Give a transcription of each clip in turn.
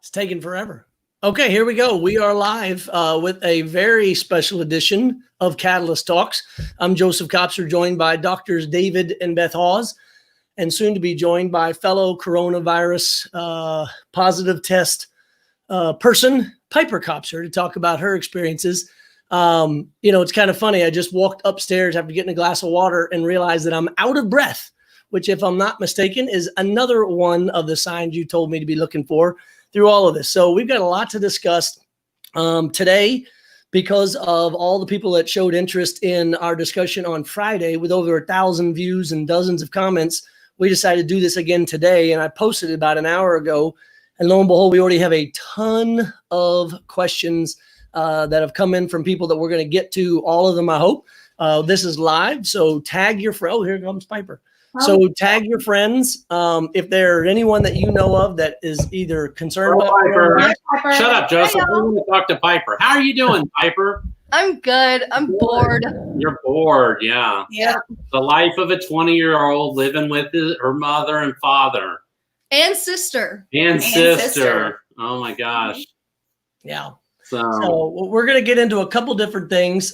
It's taking forever. Okay, here we go. We are live with a very special edition of Catalyst Talks. I'm Joseph Kopser, joined by Doctors David and Beth Hawse, and soon to be joined by fellow coronavirus positive test person, Piper Kopser, to talk about her experiences. It's kind of funny. I just walked upstairs after getting a glass of water and realized that I'm out of breath, which, if I'm not mistaken, is another one of the signs you told me to be looking for through all of this. So we've got a lot to discuss today because of all the people that showed interest in our discussion on Friday with over 1,000 views and dozens of comments. We decided to do this again today, and I posted it about an hour ago. And lo and behold, we already have a ton of questions that have come in from people that we're going to get to, all of them, I hope. This is live, so tag your friend. Oh, here comes Piper. So tag your friends. If there's anyone that you know of that is either concerned about Piper. Shut up, Joseph. I want to talk to Piper. How are you doing, Piper? I'm good. I'm bored. You're bored, yeah. Yeah. The life of a 20-year-old living with her mother and father. And sister. And sister. Oh, my gosh. Yeah. So we're going to get into a couple different things.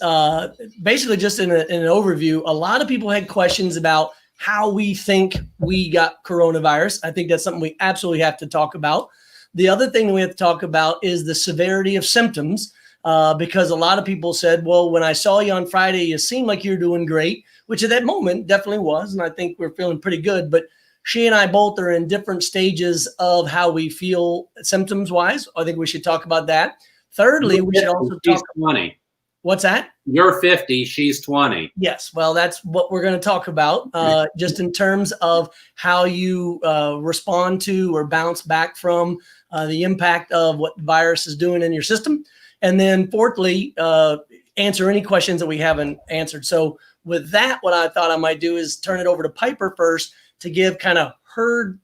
Basically, just in an overview, a lot of people had questions about how we think we got coronavirus. I think that's something we absolutely have to talk about. The other thing we have to talk about is the severity of symptoms, because a lot of people said, well, when I saw you on Friday, you seemed like you're doing great, which at that moment definitely was. And I think we're feeling pretty good. But she and I both are in different stages of how we feel symptoms wise. I think we should talk about that. Thirdly, we should also talk. 20. What's that? You're 50, she's 20. Yes. Well, that's what we're going to talk about, just in terms of how you respond to or bounce back from the impact of what the virus is doing in your system. And then fourthly, answer any questions that we haven't answered. So with that, what I thought I might do is turn it over to Piper first to give kind of her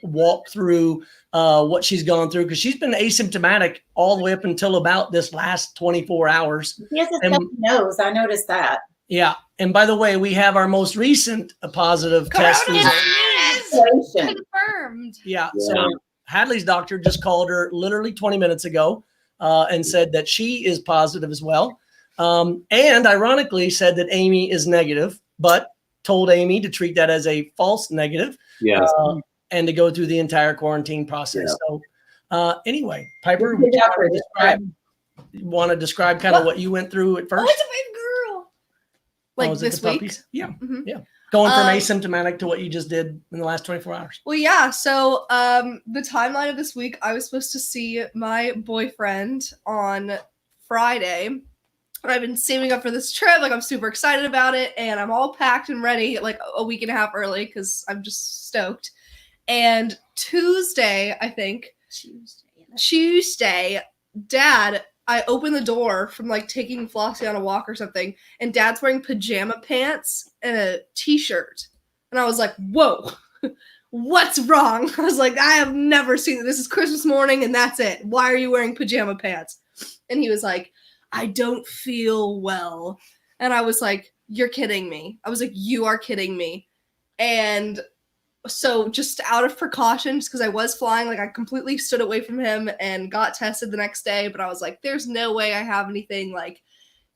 walk through what she's gone through, because she's been asymptomatic all the way up until about this last 24 hours. He has a stuffy nose. I noticed that. Yeah. And by the way, we have our most recent positive test result. Confirmed. Yeah. So Hadley's doctor just called her literally 20 minutes ago and said that she is positive as well. And ironically said that Amy is negative, but told Amy to treat that as a false negative. Yes. And to go through the entire quarantine process. Yeah. So anyway, Piper, want to describe kind of what you went through at first? Oh, it's a big girl. Like this week? Yeah. Mm-hmm. Yeah. Going from asymptomatic to what you just did in the last 24 hours. Well, yeah. So the timeline of this week, I was supposed to see my boyfriend on Friday. I've been saving up for this trip. Like, I'm super excited about it. And I'm all packed and ready like a week and a half early because I'm just stoked. And Tuesday, I think, Tuesday, Dad, I opened the door from like taking Flossie on a walk or something, and Dad's wearing pajama pants and a t-shirt. And I was like, whoa, what's wrong? I was like, I have never seen it. This is Christmas morning and that's it. Why are you wearing pajama pants? And he was like, I don't feel well. And I was like, you're kidding me. I was like, you are kidding me. And so just out of precaution, just because I was flying, like I completely stood away from him and got tested the next day. But I was like, there's no way I have anything. Like,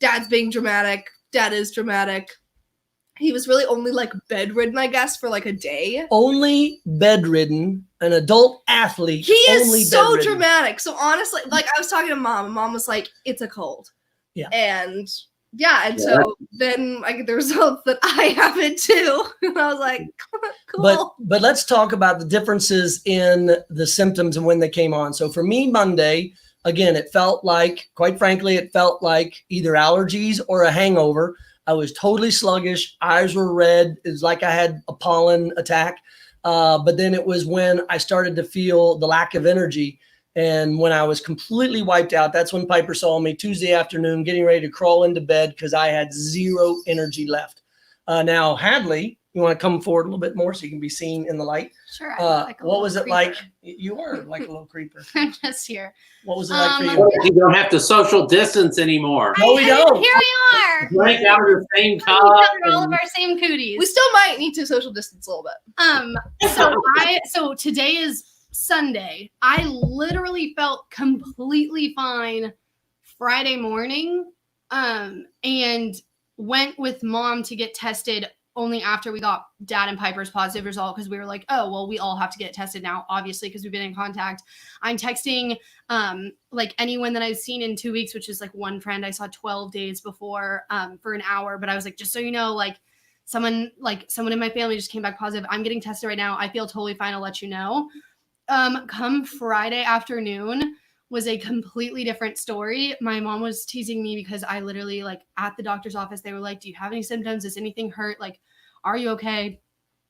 Dad's being dramatic. Dad is dramatic. He was really only like bedridden, I guess, for like a day. Only bedridden, an adult athlete. He is only so bedridden. dramatic. So honestly, like I was talking to Mom, and Mom was like, it's a cold. Yeah. And so then I get the results that I have it too. And I was like, cool. But let's talk about the differences in the symptoms and when they came on. So for me, Monday, again, it felt like, quite frankly, it felt like either allergies or a hangover. I was totally sluggish. Eyes were red. It was like I had a pollen attack. But then it was when I started to feel the lack of energy. And when I was completely wiped out, that's when Piper saw me Tuesday afternoon, getting ready to crawl into bed because I had zero energy left. Now, Hadley, you want to come forward a little bit more so you can be seen in the light? Sure. What was it like? You were like a little creeper. I'm just here. What was it like for you? You don't have to social distance anymore. No, we don't. Here we are. Drink out of the same We cup. covered all of our same cooties. We still might need to social distance a little bit. So today is Sunday. I literally felt completely fine Friday morning, and went with mom to get tested only after we got dad and Piper's positive result, because we were like, oh, well, we all have to get tested now, obviously, because we've been in contact. I'm texting like anyone that I've seen in 2 weeks, which is like one friend I saw 12 days before for an hour. But I was like, just so you know, like someone in my family just came back positive. I'm getting tested right now. I feel totally fine. I'll let you know. Come Friday afternoon was a completely different story. My mom was teasing me because I literally, like, at the doctor's office, they were like, do you have any symptoms? Does anything hurt? Like, are you okay?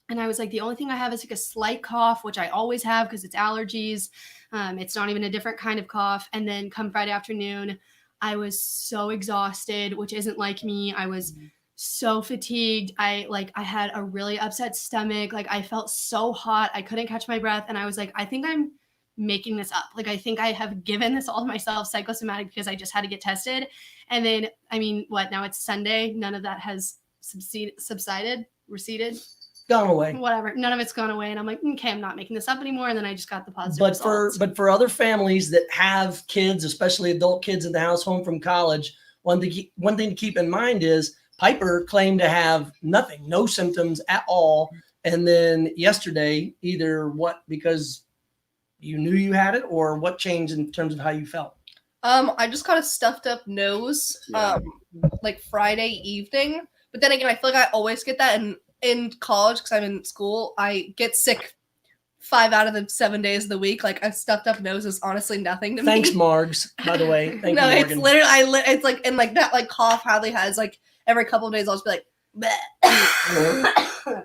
And I was like, the only thing I have is like a slight cough, which I always have because it's allergies. It's not even a different kind of cough. And then come Friday afternoon, I was so exhausted, which isn't like me. I was so fatigued. I had a really upset stomach. Like, I felt so hot. I couldn't catch my breath. And I was like, I think I'm making this up. Like, I think I have given this all to myself, psychosomatic, because I just had to get tested. And then, I mean, now it's Sunday. None of that has receded, Gone away. whatever. None of it's gone away. And I'm like, okay, I'm not making this up anymore. And then I just got the positive results. But for other families that have kids, especially adult kids in the house home from college, one thing to keep in mind is Piper claimed to have nothing, no symptoms at all. And then yesterday, because you knew you had it, or what changed in terms of how you felt? I just got a stuffed up nose, like Friday evening. But then again, I feel like I always get that in college because I'm in school. I get sick 5 out of the 7 days of the week. Like, a stuffed up nose is honestly nothing to me. Thanks, Margs, by the way. Thank you, it's Morgan. literally, it's like, and like that, like cough Hadley has, like every couple of days I'll just be like, bleh.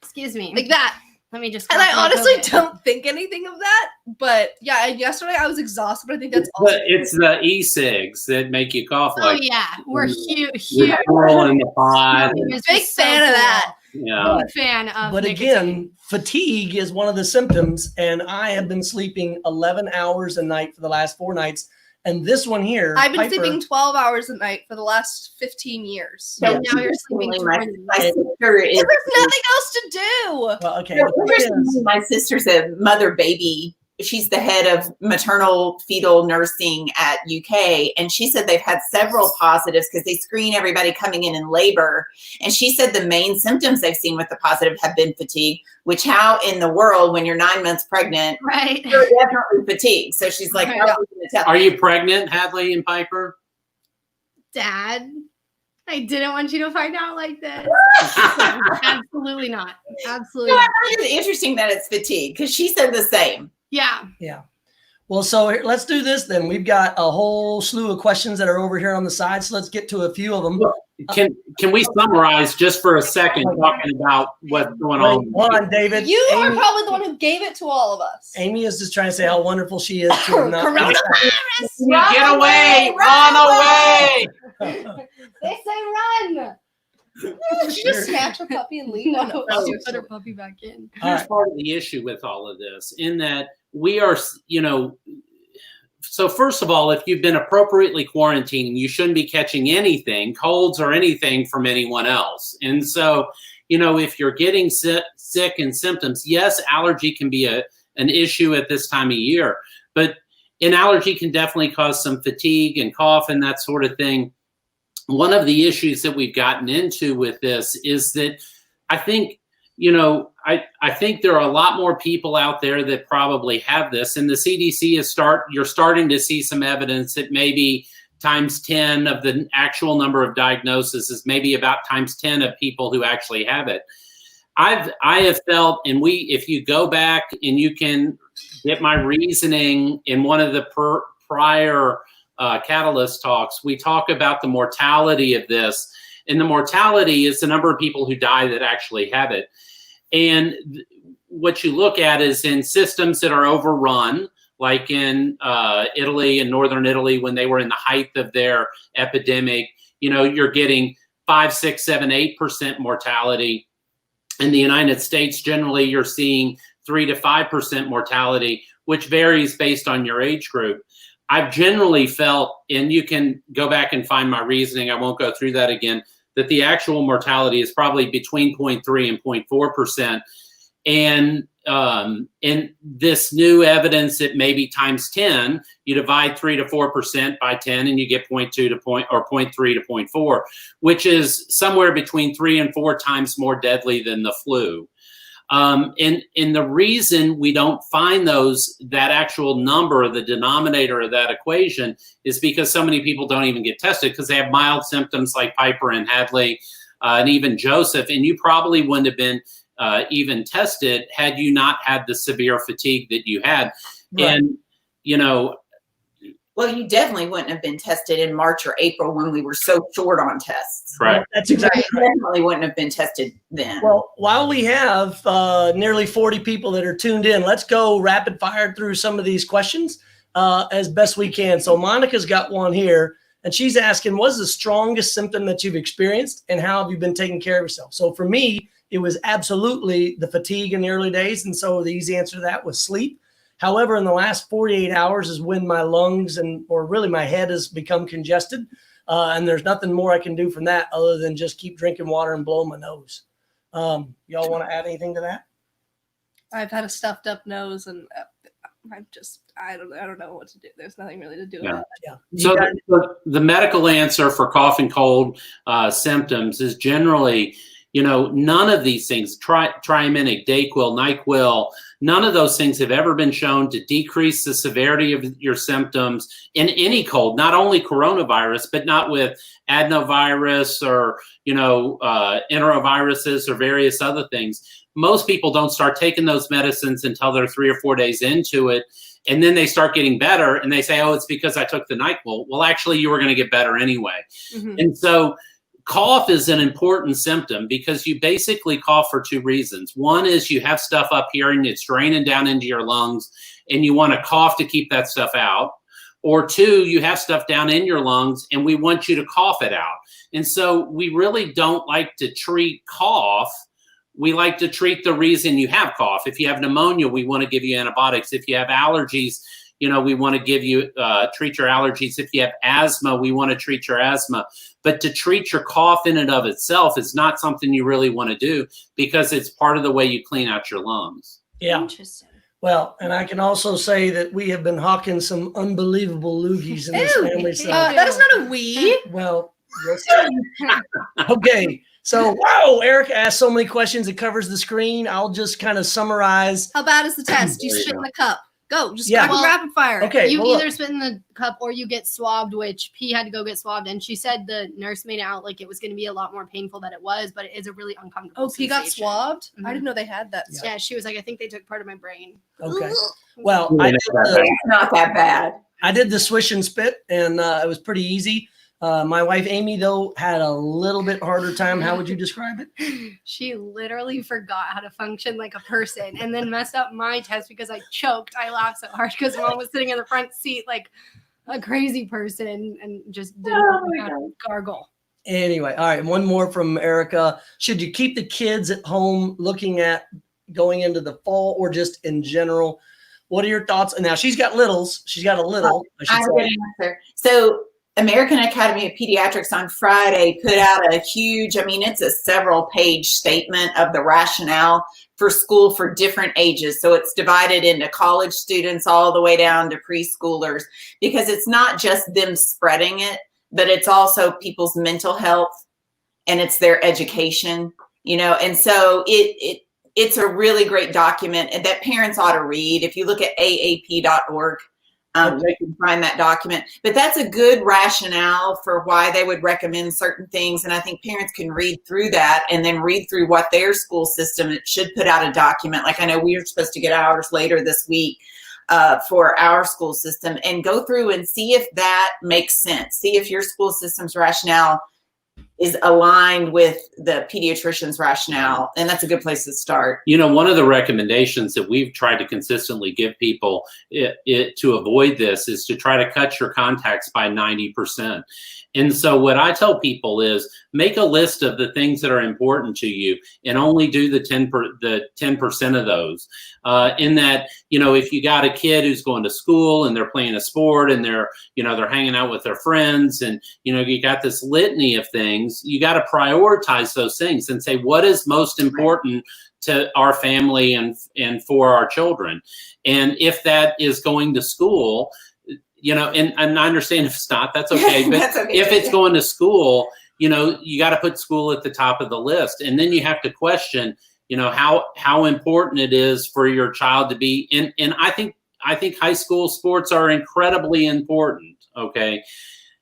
Excuse me. Like that. Let me just. And I honestly don't think anything of that. But yeah, yesterday I was exhausted, but I think that's also. It's the e-cigs that make you cough. Oh, Like, yeah. We're huge. you're in the pod. Big fan of that. Yeah. Big fan of. But nicotine. again, fatigue is one of the symptoms, and I have been sleeping 11 hours a night for the last 4 nights. And this one here, I've been Piper, sleeping 12 hours a night for the last 15 years. So now you're sleeping. My sister is. There's nothing else to do. Well, okay. No, the thing is, my sister's a mother baby. She's the head of maternal fetal nursing at UK. And she said they've had several positives because they screen everybody coming in labor. And she said the main symptoms they've seen with the positive have been fatigue, which how in the world, when you're 9 months pregnant, Right. you're definitely fatigued. So she's like, Right. how are we gonna tell? Are you pregnant, Hadley and Piper? Dad, I didn't want you to find out like this. Absolutely not. Absolutely No, I not. find it interesting that it's fatigue because she said the same. Yeah. yeah. Well, so let's do this then. We've got a whole slew of questions that are over here on the side. So let's get to a few of them. Can we summarize just for a second, talking about what's going on? Hold on, David. You are Amy, probably the one who gave it to all of us. Amy is just trying to say how wonderful she is. To have not- Coronavirus! Get away! Run away! They say run. Did she just snatch her puppy and leave? No, Oh, she put her puppy back in. All Here's right. part of the issue with all of this, in that we are, so first of all, if you've been appropriately quarantining, you shouldn't be catching anything, colds or anything from anyone else. And so, if you're getting sick and symptoms, yes, allergy can be an issue at this time of year, but an allergy can definitely cause some fatigue and cough and that sort of thing. One of the issues that we've gotten into with this is that I think, I think there are a lot more people out there that probably have this, and the CDC you're starting to see some evidence that maybe times 10 of the actual number of diagnoses is maybe about times 10 of people who actually have it. I have felt, and if you go back and you can get my reasoning in one of the prior Catalyst talks, we talk about the mortality of this, and the mortality is the number of people who die that actually have it. And what you look at is in systems that are overrun, like in Italy and northern Italy, when they were in the height of their epidemic, you're getting 5, 6, 7, 8% mortality. In the United States, generally, you're seeing 3 to 5% mortality, which varies based on your age group. I've generally felt, and you can go back and find my reasoning, I won't go through that again, that the actual mortality is probably between 0.3 and 0.4%. And in this new evidence that maybe times 10, you divide 3 to 4% by 10 and you get 0.2 to 0.3 to 0.4, which is somewhere between 3 and 4 times more deadly than the flu. And the reason we don't find that actual number, the denominator of that equation, is because so many people don't even get tested because they have mild symptoms like Piper and Hadley and even Joseph, and you probably wouldn't have been even tested had you not had the severe fatigue that you had. Right. And, well, you definitely wouldn't have been tested in March or April when we were so short on tests. Right. That's exactly right. You definitely wouldn't have been tested then. Well, while we have nearly 40 people that are tuned in, let's go rapid fire through some of these questions as best we can. So Monica's got one here, and she's asking, what's the strongest symptom that you've experienced, and how have you been taking care of yourself? So for me, it was absolutely the fatigue in the early days. And so the easy answer to that was sleep. However, in the last 48 hours is when my lungs or really my head has become congested. And there's nothing more I can do from that other than just keep drinking water and blow my nose. Y'all want to add anything to that? I've had a stuffed up nose, and I don't know what to do. There's nothing really to do about it. Yeah. So the medical answer for cough and cold symptoms is generally, none of these things, triaminic, Dayquil, NyQuil, none of those things have ever been shown to decrease the severity of your symptoms in any cold, not only coronavirus, but not with adenovirus or, enteroviruses or various other things. Most people don't start taking those medicines until they're 3 or 4 days into it. And then they start getting better and they say, oh, it's because I took the NyQuil. Well, actually, you were going to get better anyway. Mm-hmm. And so cough is an important symptom because you basically cough for 2 reasons. One is you have stuff up here and it's draining down into your lungs and you want to cough to keep that stuff out. Or 2, you have stuff down in your lungs and we want you to cough it out. And so we really don't like to treat cough. We like to treat the reason you have cough. If you have pneumonia, we want to give you antibiotics. If you have allergies, we want to give you, treat your allergies. If you have asthma, we want to treat your asthma. But to treat your cough in and of itself is not something you really want to do because it's part of the way you clean out your lungs. Yeah. Interesting. Well, and I can also say that we have been hawking some unbelievable loogies in this family. So that is not a we. Well, okay. So, wow, Eric asked so many questions. It covers the screen. I'll just kind of summarize. How bad is the test? You spit in the cup. Go. Just rapid fire. Okay. You either spit in the cup or you get swabbed, which P had to go get swabbed. And she said the nurse made it out like it was going to be a lot more painful than it was, but it is a really uncomfortable P got sensation. swabbed? Mm-hmm. I didn't know they had that. Yeah, she was like, I think they took part of my brain. Okay. Well, it's not that bad. I did the swish and spit, and it was pretty easy. My wife, Amy, though, had a little bit harder time. How would you describe it? She literally forgot how to function like a person and then messed up my test because I choked. I laughed so hard because Mom was sitting in the front seat like a crazy person and just didn't know how to gargle. Anyway, all right. One more from Erica. Should you keep the kids at home looking at going into the fall or just in general? What are your thoughts? And now she's got littles. She's got a little. So American Academy of Pediatrics on Friday put out a huge, it's a several page statement of the rationale for school for different ages. So it's divided into college students all the way down to preschoolers, because it's not just them spreading it, but it's also people's mental health and it's their education, and so it's a really great document that parents ought to read. If you look at aap.org, you can find that document. But that's a good rationale for why they would recommend certain things. And I think parents can read through that and then read through what their school system should put out a document. Like I know we are supposed to get ours later this week for our school system, and go through and see if that makes sense. See if your school system's rationale is aligned with the pediatrician's rationale. And that's a good place to start. One of the recommendations that we've tried to consistently give people to avoid this is to try to cut your contacts by 90%. And so what I tell people is make a list of the things that are important to you and only do the 10% of those. In that, if you got a kid who's going to school and they're playing a sport and they're hanging out with their friends and, you got this litany of things, you got to prioritize those things and say, what is most important to our family and for our children. And if that is going to school, you know, and I understand if it's not, that's okay. But That's okay. if it's going to school, you know, you got to put school at the top of the list. And then you have to question, you know, how important it is for your child to be in. And I think high school sports are incredibly important. Okay.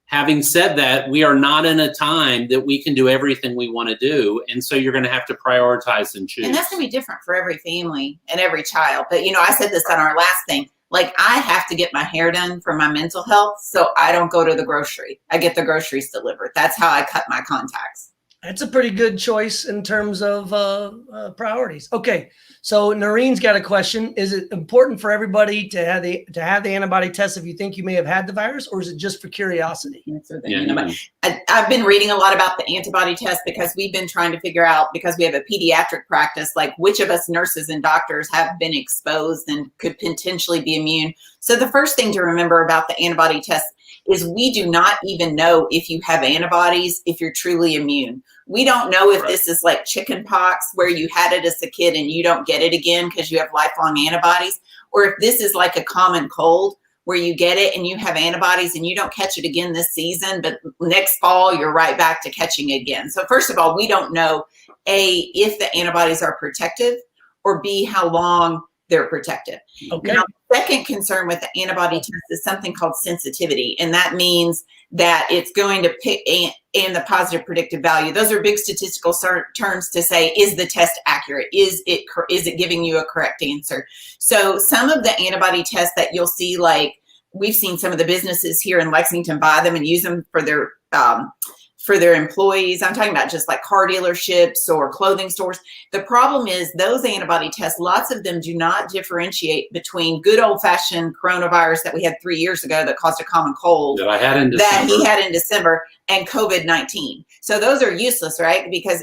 Having said that, we are not in a time that we can do everything we want to do. And so you're going to have to prioritize and choose. And that's going to be different for every family and every child. But, you know, I said this on our last thing. Like, I have to get my hair done for my mental health, so I don't go to the grocery. I get the groceries delivered. That's how I cut my contacts. That's a pretty good choice in terms of priorities. Okay, so Noreen's got a question. Is it important for everybody to have the antibody test if you think you may have had the virus, or is it just for curiosity? I've been reading a lot about the antibody test because we've been trying to figure out, because we have a pediatric practice, like which of us nurses and doctors have been exposed and could potentially be immune. So the first thing to remember about the antibody test is we do not even know if you have antibodies, if you're truly immune. We don't know if this is like chicken pox, where you had it as a kid and you don't get it again because you have lifelong antibodies, or if this is like a common cold where you get it and you have antibodies and you don't catch it again this season, but next fall you're right back to catching it again. So first of all, we don't know, A, if the antibodies are protective, or B, how long they're protective. Okay. Now, second concern with the antibody test is something called sensitivity. And that means that it's going to pick and the positive predictive value. Those are big statistical terms to say, is the test accurate? Is it giving you a correct answer? So some of the antibody tests that you'll see, like we've seen some of the businesses here in Lexington buy them and use them for their employees. I'm talking about just like car dealerships or clothing stores. The problem is those antibody tests, lots of them do not differentiate between good old fashioned coronavirus that we had 3 years ago that caused a common cold that he had in December, and COVID-19. So those are useless, right? Because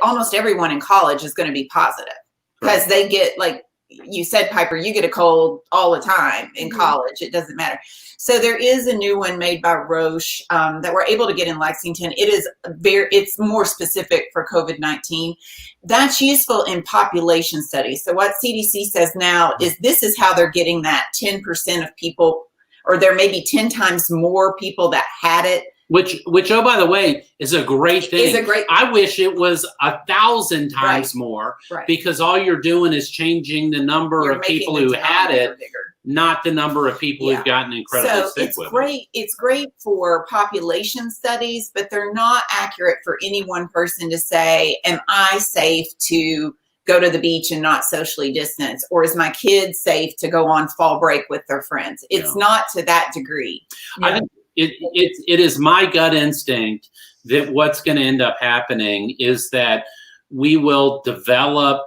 almost everyone in college is going to be positive because they get, like you said, Piper, you get a cold all the time in college. It doesn't matter. So there is a new one made by Roche that we're able to get in Lexington. It's more specific for COVID-19. That's useful in population studies. So what CDC says now is this is how they're getting that 10% of people, or there may be 10 times more people that had it. Which, oh, by the way, is a great thing. I wish it was 1,000 times more, because all you're doing is changing the number of people who had it, not the number of people who've gotten incredibly sick with it. It's great for population studies, but they're not accurate for any one person to say, am I safe to go to the beach and not socially distance? Or is my kid safe to go on fall break with their friends? It's not to that degree. I think it is my gut instinct that what's going to end up happening is that we will develop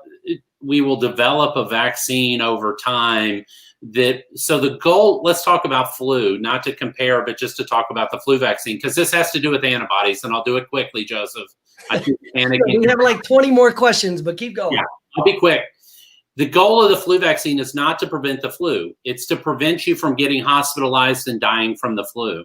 a vaccine over time. So the goal, let's talk about flu, not to compare, but just to talk about the flu vaccine, because this has to do with antibodies, and I'll do it quickly, Joseph. I keep panicking. We have like 20 more questions, but keep going. Yeah, I'll be quick. The goal of the flu vaccine is not to prevent the flu. It's to prevent you from getting hospitalized and dying from the flu.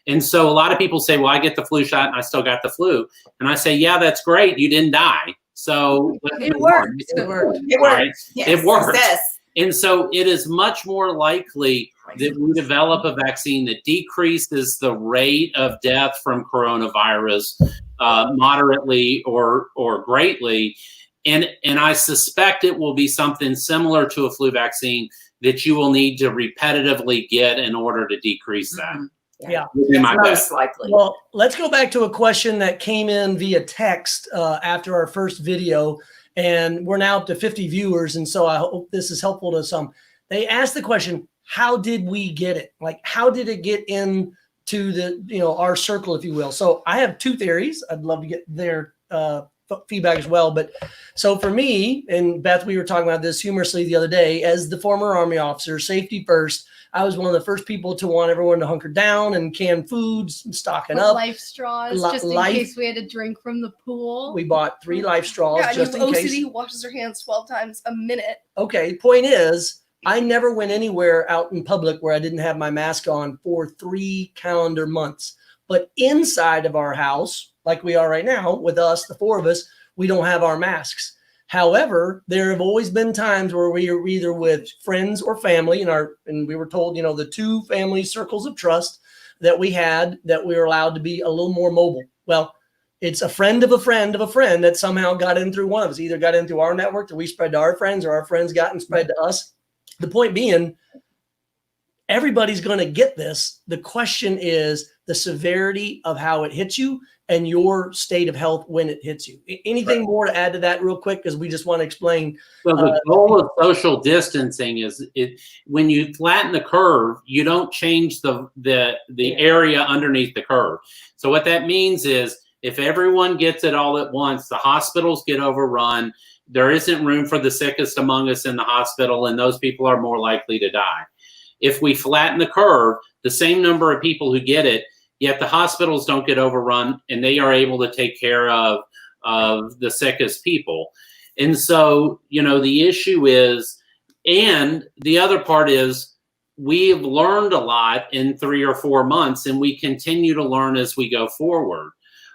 And so a lot of people say, well, I get the flu shot and I still got the flu. And I say, yeah, that's great. You didn't die. So it worked. It worked. Right? Yes, it worked. Success. And so it is much more likely that we develop a vaccine that decreases the rate of death from coronavirus moderately or greatly. And I suspect it will be something similar to a flu vaccine that you will need to repetitively get in order to decrease that. Yeah. Most likely. Well, let's go back to a question that came in via text after our first video, and we're now up to 50 viewers. And so I hope this is helpful to some. They asked the question, how did we get it? Like, how did it get into our circle, if you will? So I have two theories. I'd love to get their feedback as well. But so for me, and Beth, we were talking about this humorously the other day, as the former Army officer, safety first, I was one of the first people to want everyone to hunker down and can foods, stocking up. Life straws, just in case we had to drink from the pool. We bought 3 life straws just in case. OCD washes her hands 12 times a minute. Okay, point is, I never went anywhere out in public where I didn't have my mask on for 3 calendar months. But inside of our house, like we are right now with us, the 4 of us, we don't have our masks. However, there have always been times where we are either with friends or family and we were told, the 2 family circles of trust that we had, that we were allowed to be a little more mobile. Well, it's a friend of a friend of a friend that somehow got in through one of us, either got in through our network that we spread to our friends, or our friends got and spread to us. The point being, everybody's going to get this. The question is the severity of how it hits you and your state of health when it hits you. Anything more to add to that real quick? Because we just want to explain. So the goal of social distancing is when you flatten the curve, you don't change the area underneath the curve. So what that means is if everyone gets it all at once, the hospitals get overrun. There isn't room for the sickest among us in the hospital, and those people are more likely to die. If we flatten the curve, the same number of people who get it, yet the hospitals don't get overrun, and they are able to take care of the sickest people. And so, the issue is, and the other part is, we've learned a lot in 3 or 4 months, and we continue to learn as we go forward.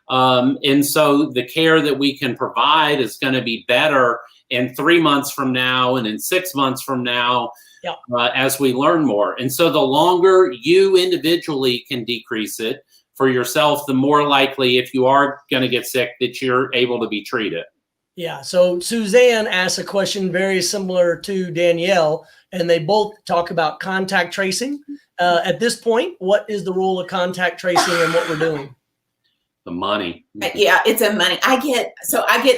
And so the care that we can provide is going to be better in 3 months from now and in 6 months from now. Yep. As we learn more. And so the longer you individually can decrease it for yourself, the more likely, if you are going to get sick, that you're able to be treated. Yeah. So Suzanne asked a question very similar to Danielle, and they both talk about contact tracing. At this point, what is the role of contact tracing and what we're doing? The money. Yeah, it's a money. I get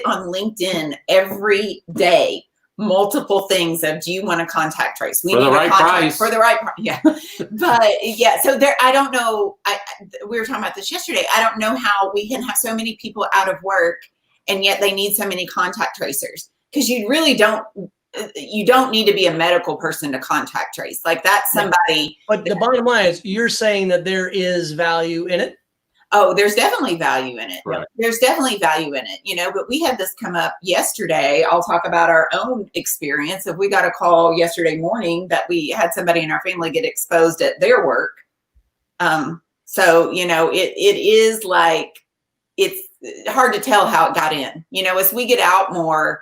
on LinkedIn every day multiple things of, do you want to contact trace? For the right price. For the right price. Yeah. But yeah, so there, I don't know. We were talking about this yesterday. I don't know how we can have so many people out of work and yet they need so many contact tracers, because you really don't need to be a medical person to contact trace. Like, that's somebody. But the bottom line is, you're saying that there is value in it. Oh, there's definitely value in it. Right. There's definitely value in it, but we had this come up yesterday. I'll talk about our own experience. If we got a call yesterday morning that we had somebody in our family get exposed at their work. So, it is like, it's hard to tell how it got in, as we get out more,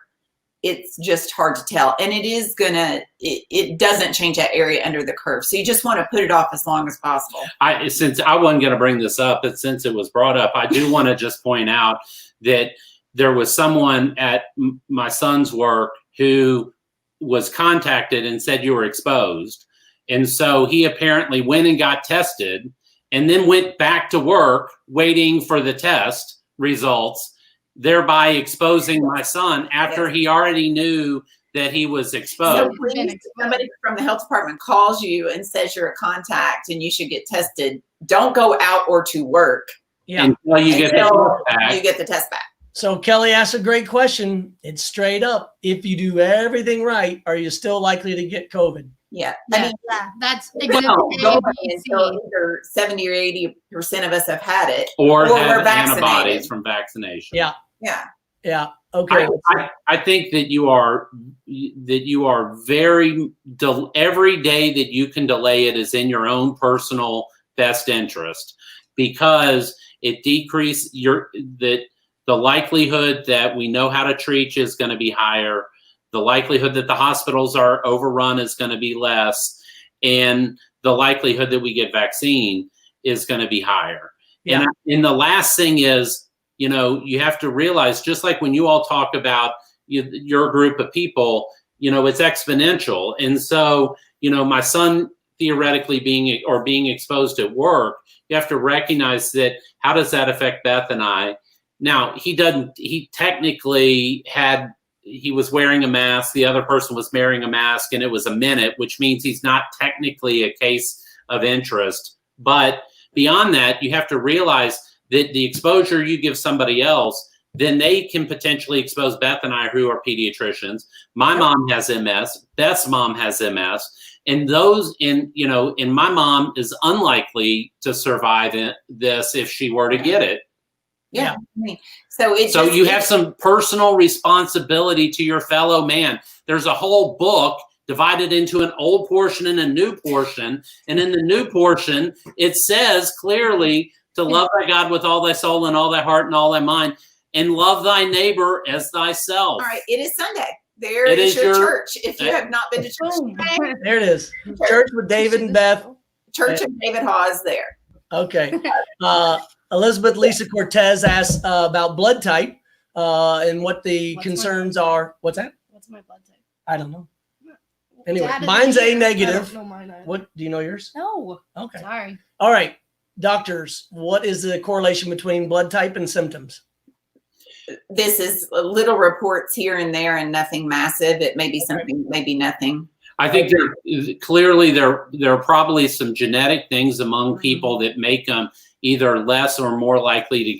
it's just hard to tell. And it doesn't change that area under the curve. So you just want to put it off as long as possible. Since I wasn't going to bring this up, but since it was brought up, I do want to just point out that there was someone at my son's work who was contacted and said you were exposed. And so he apparently went and got tested and then went back to work waiting for the test results, thereby exposing my son after he already knew that he was exposed. So please, if somebody from the health department calls you and says you're a contact and you should get tested, don't go out or to work until you get the test back. So Kelly asked a great question. It's straight up. If you do everything right, are you still likely to get COVID? Yeah. That's until either 70 or 80% of us have had it, or have antibodies from vaccination. Yeah. Yeah. Yeah. Okay. I think that you are very every day that you can delay it is in your own personal best interest, because it decreases the likelihood that we know how to treat you is going to be higher. The likelihood that the hospitals are overrun is going to be less, and the likelihood that we get vaccine is going to be higher. Yeah. And the last thing is, you have to realize, just like when you all talk about your group of people, it's exponential. And so, my son theoretically being exposed at work, you have to recognize that. How does that affect Beth and I? Now, he was wearing a mask. The other person was wearing a mask, and it was a minute, which means he's not technically a case of interest. But beyond that, you have to realize that the exposure you give somebody else, then they can potentially expose Beth and I, who are pediatricians. My mom has MS. Beth's mom has MS. And my mom is unlikely to survive this if she were to get it. Yeah. So you have some personal responsibility to your fellow man. There's a whole book divided into an old portion and a new portion. And in the new portion, it says clearly to love thy God with all thy soul and all thy heart and all thy mind. and love thy neighbor as thyself. All right, it is Sunday. There It is is your your- church. If you have not been to church today, There it is. Church with David and Beth. Church of David Hawse there. Okay. Elizabeth Lisa Cortez asked about blood type and what the What's concerns my blood type? are. What's that? What's my blood type? I don't know. Anyway, Dad is mine's A here. I negative. don't know mine either. What do you know yours? No. Okay. Sorry. All right. Doctors, what is the correlation between blood type and symptoms? This is little reports here and there and nothing massive. It may be something, maybe nothing. I think there are probably some genetic things among people that make them either less or more likely to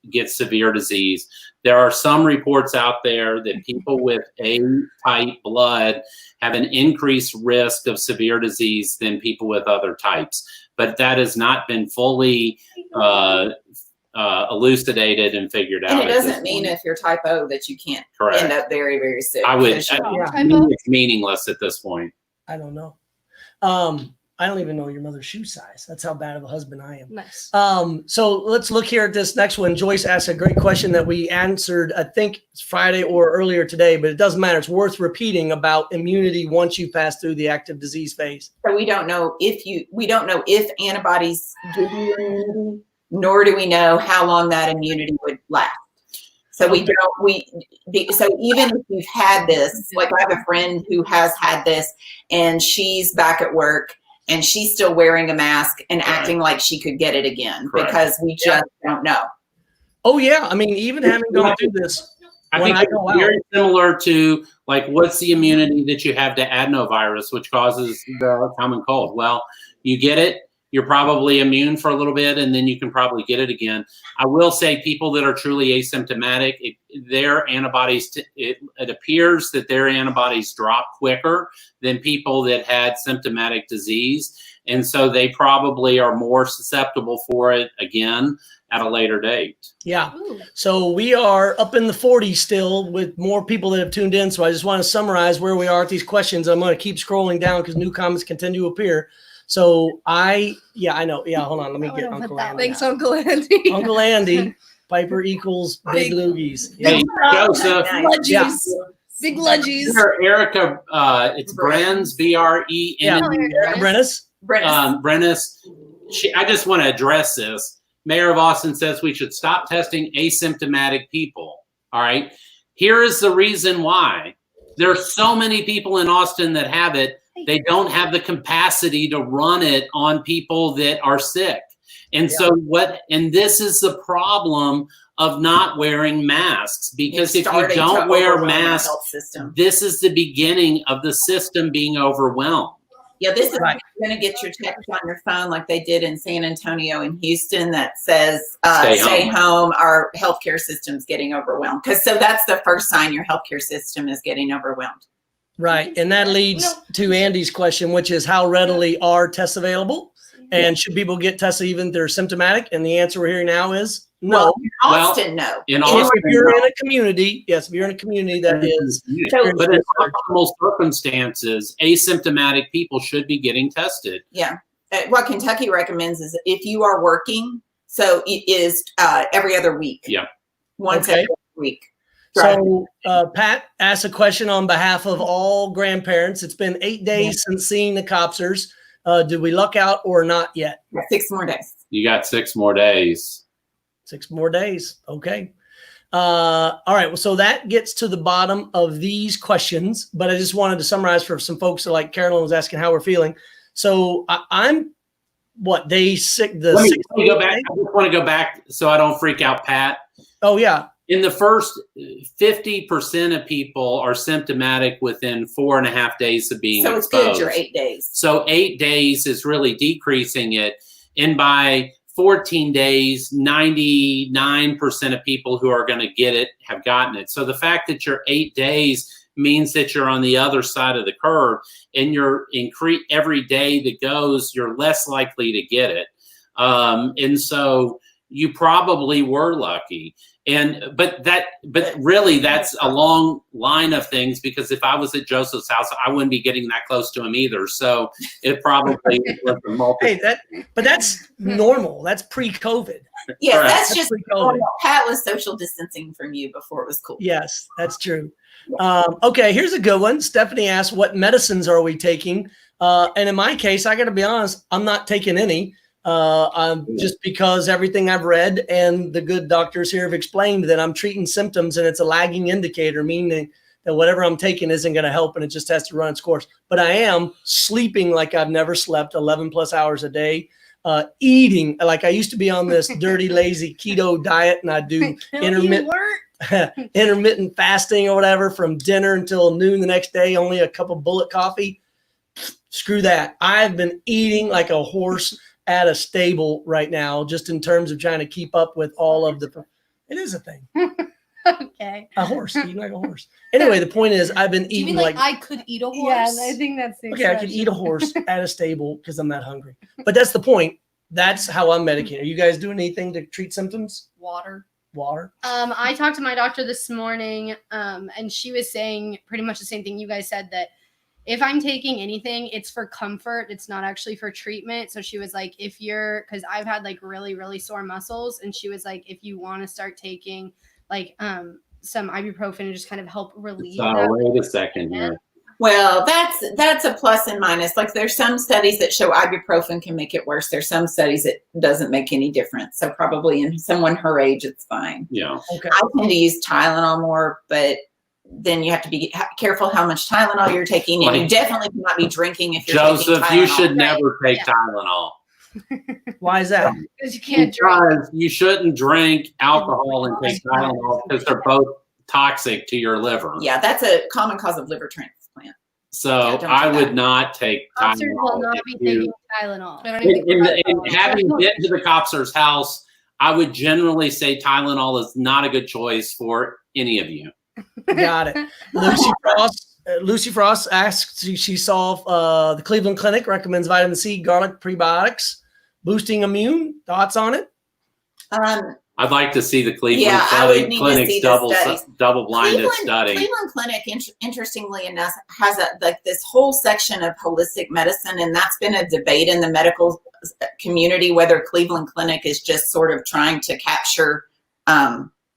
get severe disease. There are some reports out there that people with A-type blood have an increased risk of severe disease than people with other types, but that has not been fully elucidated and figured out. And it at this doesn't mean point. if you're type O that you can't Correct. end up very, very sick. I would. because you're- It's meaningless at this point. I don't know. I don't even know your mother's shoe size. That's how bad of a husband I am. Nice. So let's look here at this next one. Joyce asked a great question that we answered, I think it's Friday or earlier today, but it doesn't matter. It's worth repeating about immunity once you pass through the active disease phase. So we don't know if antibodies give you immunity, nor do we know how long that immunity would last. So so even if you've had this, like I have a friend who has had this and she's back at work and she's still wearing a mask and acting like she could get it again Correct. because we just don't know. Oh yeah. I mean, even having gone through this, I when think I it's go out, very similar to like what's the immunity that you have to adenovirus, which causes the common cold. Well, you get it, you're probably immune for a little bit, and then you can probably get it again. I will say people that are truly asymptomatic, their antibodies, it appears that their antibodies drop quicker than people that had symptomatic disease. And so they probably are more susceptible for it again at a later date. yeah. Ooh. So we are up in the 40s still with more people that have tuned in. So I just want to summarize where we are with these questions. I'm going to keep scrolling down because new comments continue to appear. So I know. Yeah, hold on. Let me I get would've Uncle put that Andy. Thanks, Uncle Andy. Uncle Andy, Piper equals Big Loogies. Yeah. Hey, Joseph, Nice. Yeah. Big ludgies. here, Erica, it's Brenz, B-R-E-N. Yeah. Brennis. Brennis, I just want to address this. Mayor of Austin says we should stop testing asymptomatic people. All right. Here is the reason why. There's so many people in Austin that have it. They don't have the capacity to run it on people that are sick. And and this is the problem of not wearing masks, because if you don't wear masks, this is the beginning of the system being overwhelmed. Yeah, this is Right. going to get your text on your phone like they did in San Antonio and Houston that says, Stay stay home. Our healthcare system's getting overwhelmed. So that's the first sign your healthcare system is getting overwhelmed. Right. And that leads to Andy's question, which is how readily are tests available? And should people get tested even if they're symptomatic? And the answer we're hearing now is no. Well, in Austin, no. In If Austin, you're in a community, yes, if you're in a community that is, but in optimal circumstances, asymptomatic people should be getting tested. Yeah. What Kentucky recommends is if you are working, so it is every other week. Yeah. Once Okay. every week. So Pat asked a question on behalf of all grandparents. It's been 8 days since seeing the Kopsers. Did we luck out or not yet? 6 more days. You got 6 more days. 6 more days. Okay. All right. Well, so that gets to the bottom of these questions, but I just wanted to summarize for some folks that, like Carolyn was asking how we're feeling. So I'm day 6. Let me go back. I just want to go back so I don't freak out Pat. Oh yeah. In the first 50% of people are symptomatic within 4.5 days of being So it's exposed. good you're 8 days. So 8 days is really decreasing it. And by 14 days, 99% of people who are going to get it have gotten it. So the fact that you're 8 days means that you're on the other side of the curve, and you're every day that goes, you're less likely to get it. And so you probably were lucky. But really that's a long line of things, because if I was at Joseph's house, I wouldn't be getting that close to him either. So it probably was a multi. Hey, but that's normal. That's pre-COVID. Yes, Correct. that's just pre-COVID. normal. Pat was social distancing from you before it was cool. Yes, that's true. Okay, here's a good one. Stephanie asked, what medicines are we taking? And in my case, I got to be honest, I'm not taking any. Just because everything I've read and the good doctors here have explained that I'm treating symptoms and it's a lagging indicator, meaning that whatever I'm taking isn't going to help and it just has to run its course. But I am sleeping like I've never slept, 11 plus hours a day, eating like I used to be on this dirty, lazy keto diet, and I do intermittent fasting or whatever from dinner until noon the next day, only a cup of bullet coffee. Screw that. I've been eating like a horse at a stable right now, just in terms of trying to keep up with all of the, it is a thing. Okay. A horse, eating like a horse. Anyway, the point is I've been Do you eating mean like like I could eat a horse? Yeah, I think that's the okay, I could eat a horse at a stable because I'm that hungry. But that's the point. That's how I'm medicating. Are you guys doing anything to treat symptoms? Water. Water? I talked to my doctor this morning, and she was saying pretty much the same thing you guys said, that if I'm taking anything, it's for comfort. It's not actually for treatment. So she was like, because I've had like really, really sore muscles. And she was like, if you want to start taking like some ibuprofen and just kind of help relieve that. Wait a second here. Well, that's a plus and minus. Like there's some studies that show ibuprofen can make it worse. There's some studies that doesn't make any difference. So probably in someone her age, it's fine. Yeah. Okay. I tend to use Tylenol more, but then you have to be careful how much Tylenol you're taking, and you definitely cannot be drinking if you're taking Joseph, Tylenol. you should never take Yeah. Tylenol. Why is that? Because you can't drink. Because you shouldn't drink alcohol and take Tylenol, because they're both toxic to your liver. Yeah, that's a common cause of liver transplant. So Yeah, don't do I would that. not take Officers will Tylenol. not if be you- taking Tylenol. I don't even think And having been to the Kopser's house, I would generally say Tylenol is not a good choice for any of you. Got it. Lucy Frost asks, she saw the Cleveland Clinic recommends vitamin C, garlic prebiotics, boosting immune. Thoughts on it? I'd like to see the Cleveland Yeah, I would need to Clinic's see the studies. double-blinded study. Cleveland Clinic, interestingly enough, has this whole section of holistic medicine, and that's been a debate in the medical community whether Cleveland Clinic is just sort of trying to capture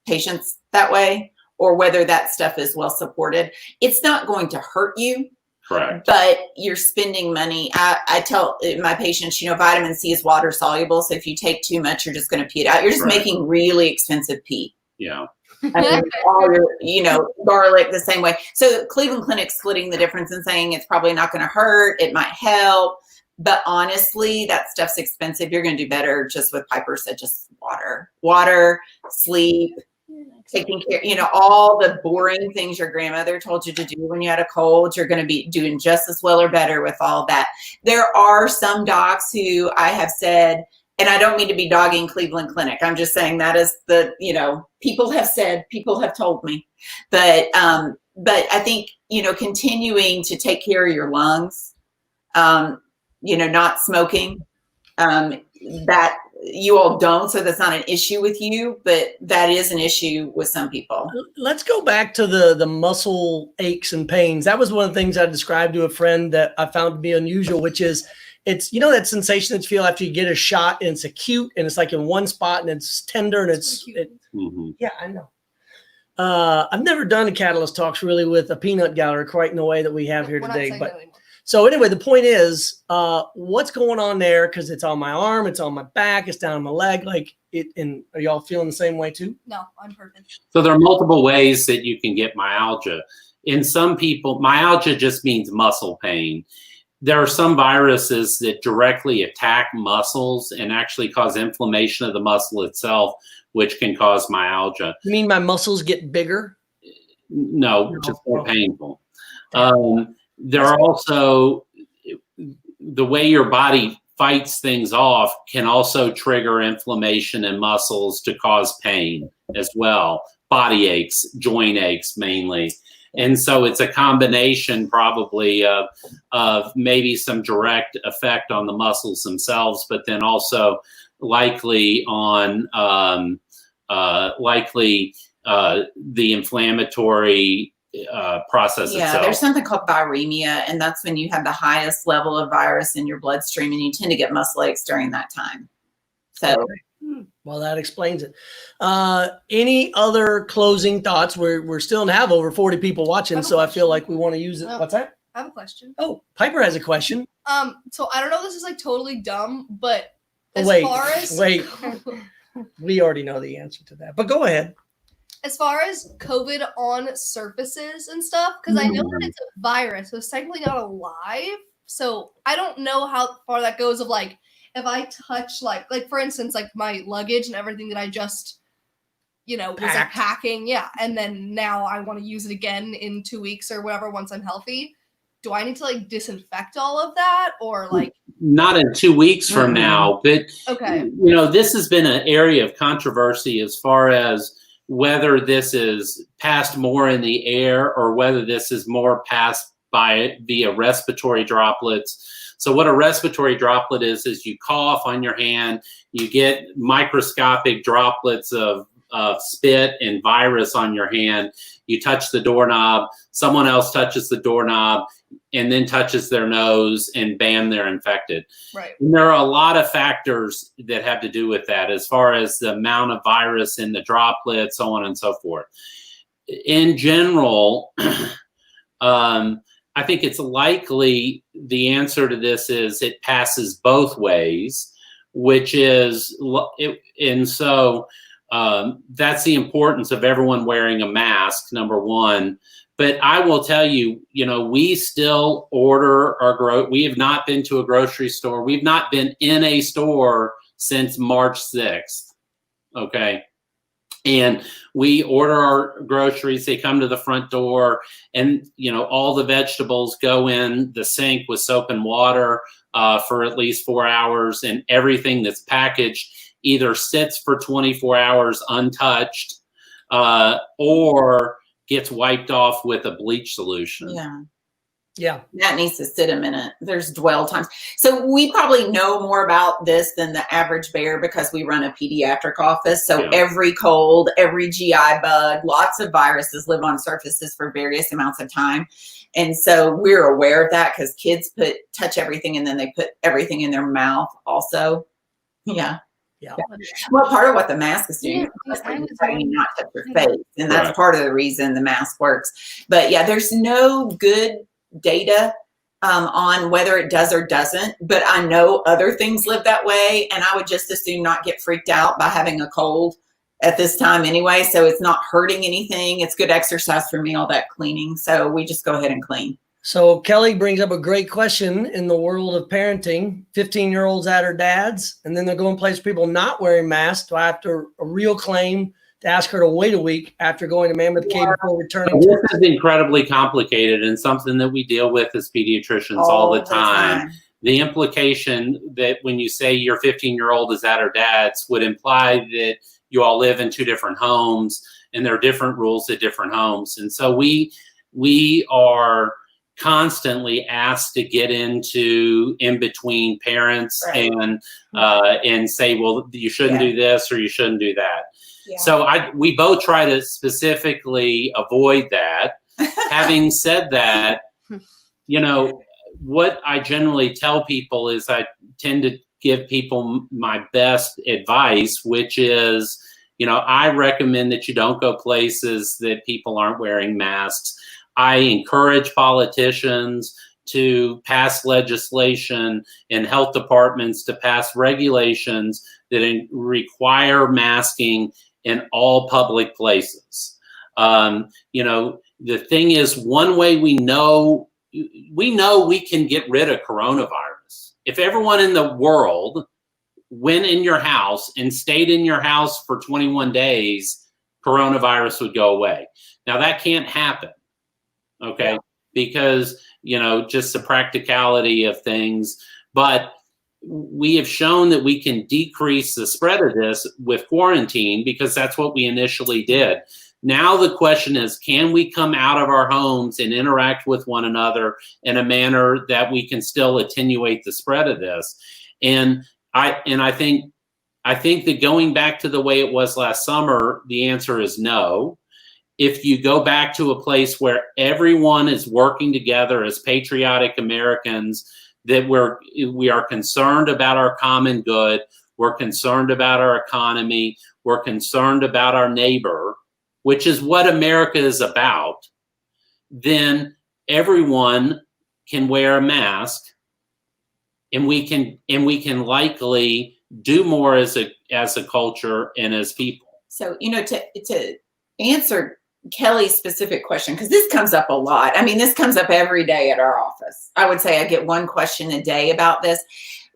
patients that way, or whether that stuff is well supported. It's not going to hurt you, Correct. but you're spending money. I tell my patients, vitamin C is water soluble, so if you take too much, you're just going to pee it out. You're just Right. making really expensive pee. Yeah. I mean, all your, garlic the same way. So Cleveland Clinic's splitting the difference and saying it's probably not going to hurt. It might help. But honestly, that stuff's expensive. You're going to do better just with Piper said, just water, sleep, taking care, all the boring things your grandmother told you to do when you had a cold. You're going to be doing just as well or better with all that. There are some docs who I have said, and I don't mean to be dogging Cleveland Clinic. I'm just saying that is people have said, people have told me, but I think, continuing to take care of your lungs, not smoking, that you all don't, so that's not an issue with you, but that is an issue with some people. Let's go back to the muscle aches and pains. That was one of the things I described to a friend that I found to be unusual, which is it's, that sensation that you feel after you get a shot and it's acute and it's like in one spot and it's tender and Mm-hmm. yeah, I know. I've never done a Catalyst Talks really with a peanut gallery quite in the way that we have here We're not today, saying but that anymore. so anyway, the point is, what's going on there? Because it's on my arm, it's on my back, it's down my leg. And are y'all feeling the same way too? No, I'm perfect. So there are multiple ways that you can get myalgia. In some people, myalgia just means muscle pain. There are some viruses that directly attack muscles and actually cause inflammation of the muscle itself, which can cause myalgia. You mean my muscles get bigger? No, just more painful. There are also, the way your body fights things off can also trigger inflammation in muscles to cause pain as well. Body aches, joint aches mainly. And so it's a combination probably of maybe some direct effect on the muscles themselves, but then also likely on the inflammatory process itself. There's something called viremia, and that's when you have the highest level of virus in your bloodstream, and you tend to get muscle aches during that time. So, well, that explains it. Any other closing thoughts? We're still gonna have over 40 people watching, so I feel like we want to use it. What's that? I have a question. Oh, Piper has a question. So I don't know if this is like totally dumb, but as Wait. We already know the answer to that, but go ahead. As far as COVID on surfaces and stuff, because I know that it's a virus, so it's technically not alive. So I don't know how far that goes of like, if I touch like for instance, like my luggage and everything that I just, was like packing. Yeah. And then now I want to use it again in 2 weeks or whatever, once I'm healthy. Do I need to like disinfect all of that or like? Not in 2 weeks from now, but okay. This has been an area of controversy as far as whether this is passed more in the air or whether this is more passed via respiratory droplets. So what a respiratory droplet is you cough on your hand, you get microscopic droplets of spit and virus on your hand, you touch the doorknob, someone else touches the doorknob and then touches their nose, and bam, they're infected. Right. And there are a lot of factors that have to do with that, as far as the amount of virus in the droplet, so on and so forth. In general, I think it's likely the answer to this is it passes both ways, which is, and so that's the importance of everyone wearing a mask, number one. But I will tell you, we still order we have not been to a grocery store. We've not been in a store since March 6th. Okay. And we order our groceries. They come to the front door, and, all the vegetables go in the sink with soap and water for at least 4 hours. And everything that's packaged either sits for 24 hours untouched or gets wiped off with a bleach solution. Yeah. That needs to sit a minute. There's dwell times. So we probably know more about this than the average bear because we run a pediatric office. So every cold, every GI bug, lots of viruses live on surfaces for various amounts of time. And so we're aware of that because kids touch everything and then they put everything in their mouth also. Yeah. Well, part of what the mask is doing is telling you not to touch your face. And that's part of the reason the mask works. But there's no good data on whether it does or doesn't. But I know other things live that way. And I would just as soon not get freaked out by having a cold at this time anyway. So it's not hurting anything. It's good exercise for me, all that cleaning. So we just go ahead and clean. So Kelly brings up a great question in the world of parenting. 15-year-olds at her dad's, and then they're going places people not wearing masks. Do I have to a real claim to ask her to wait a week after going to Mammoth Cave before returning? This is incredibly complicated and something that we deal with as pediatricians all the time. The implication that when you say your 15-year-old is at her dad's would imply that you all live in two different homes and there are different rules at different homes. And so we are constantly asked to get into in between parents and say, well, you shouldn't do this or you shouldn't do that. So we both try to specifically avoid that. Having said that, what I generally tell people is I tend to give people my best advice, which is, I recommend that you don't go places that people aren't wearing masks. I encourage politicians to pass legislation and health departments to pass regulations that require masking in all public places. The thing is, one way we know we can get rid of coronavirus. If everyone in the world went in your house and stayed in your house for 21 days, coronavirus would go away. Now that can't happen. Okay. Because, just the practicality of things, but we have shown that we can decrease the spread of this with quarantine because that's what we initially did. Now the question is, can we come out of our homes and interact with one another in a manner that we can still attenuate the spread of this? And I think I think that going back to the way it was last summer, the answer is no. If you go back to a place where everyone is working together as patriotic Americans, that we are concerned about our common good, we're concerned about our economy, we're concerned about our neighbor, which is what America is about, then everyone can wear a mask, and we can likely do more as a culture and as people. So, to answer Kelly's specific question, because this comes up a lot. I mean, this comes up every day at our office. I would say I get one question a day about this.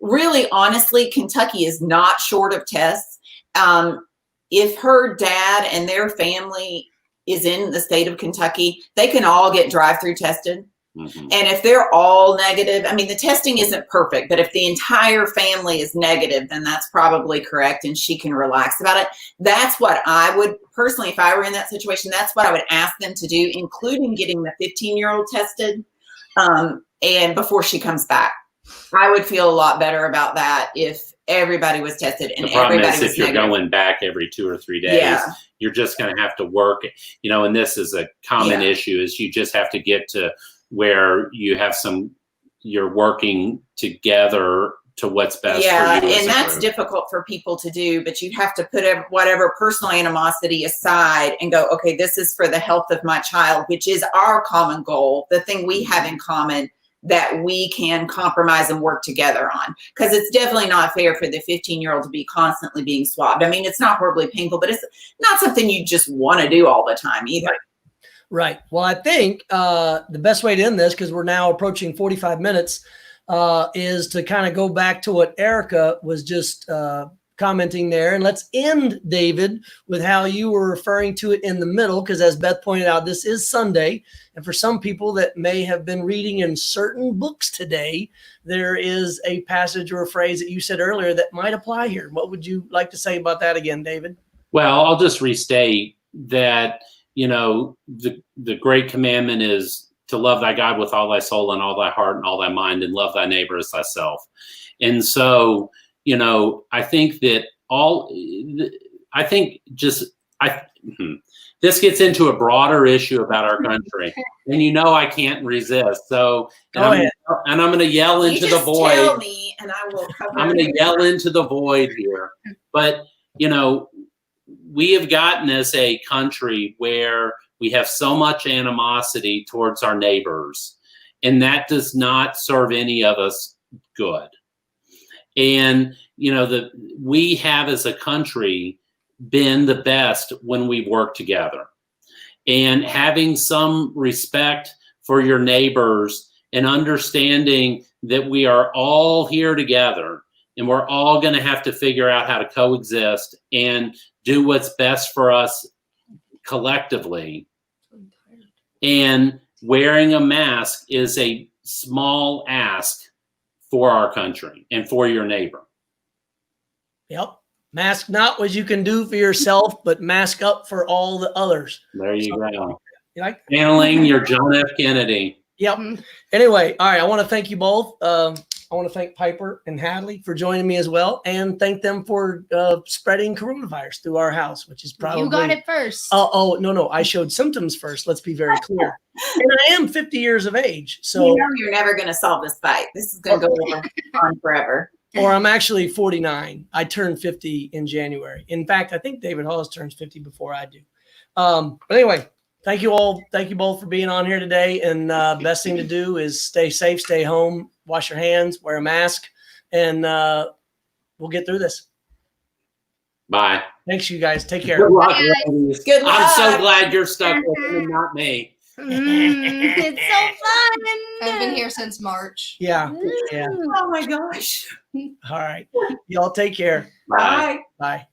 Really, honestly, Kentucky is not short of tests. If her dad and their family is in the state of Kentucky, they can all get drive-through tested. Mm-hmm. And if they're all negative, I mean, the testing isn't perfect, but if the entire family is negative, then that's probably correct, and she can relax about it. That's what I would personally, if I were in that situation, that's what I would ask them to do, including getting the 15-year-old tested, and before she comes back. I would feel a lot better about that if everybody was tested and everybody was negative. The problem is if you're going back every 2 or 3 days, you're just going to have to work, and this is a common issue, is you just have to get to where you're working together to what's best for you. And that's difficult for people to do, but you have to put whatever personal animosity aside and go, okay, this is for the health of my child, which is our common goal, the thing we have in common that we can compromise and work together on. Because it's definitely not fair for the 15-year-old to be constantly being swabbed. I mean, it's not horribly painful, but it's not something you just want to do all the time either. Right. Well, I think the best way to end this, because we're now approaching 45 minutes, is to kind of go back to what Erica was just commenting there. And let's end, David, with how you were referring to it in the middle, because as Beth pointed out, this is Sunday. And for some people that may have been reading in certain books today, there is a passage or a phrase that you said earlier that might apply here. What would you like to say about that again, David? Well, I'll just restate that the great commandment is to love thy God with all thy soul and all thy heart and all thy mind, and love thy neighbor as thyself. And so, I think that this gets into a broader issue about our country, and I can't resist. So, I'm going to yell into the void. Tell me, and I will cover. I'm going to yell into the void here, but we have gotten as a country where we have so much animosity towards our neighbors, and that does not serve any of us good. And, we have as a country been the best when we work together, and having some respect for your neighbors and understanding that we are all here together and we're all going to have to figure out how to coexist and do what's best for us collectively. And wearing a mask is a small ask for our country and for your neighbor. Yep. Mask not what you can do for yourself, but mask up for all the others. There you go. You like that? Channeling your John F. Kennedy. Yep. Anyway, all right. I want to thank you both. I want to thank Piper and Hadley for joining me as well, and thank them for spreading coronavirus through our house, which is probably... You got it first. Oh, no. I showed symptoms first. Let's be very clear. And I am 50 years of age. So you're never going to solve this fight. This is going to go on forever. Or I'm actually 49. I turned 50 in January. In fact, I think David Hawse turns 50 before I do. But anyway, thank you all. Thank you both for being on here today. And best thing to do is stay safe, stay home, wash your hands, wear a mask, and we'll get through this. Bye. Thanks, you guys. Take care. Good luck. Good luck. I'm so glad you're stuck with me and not me. It's so fun. I've been here since March. Yeah. Oh my gosh. All right. Y'all take care. Bye. Bye.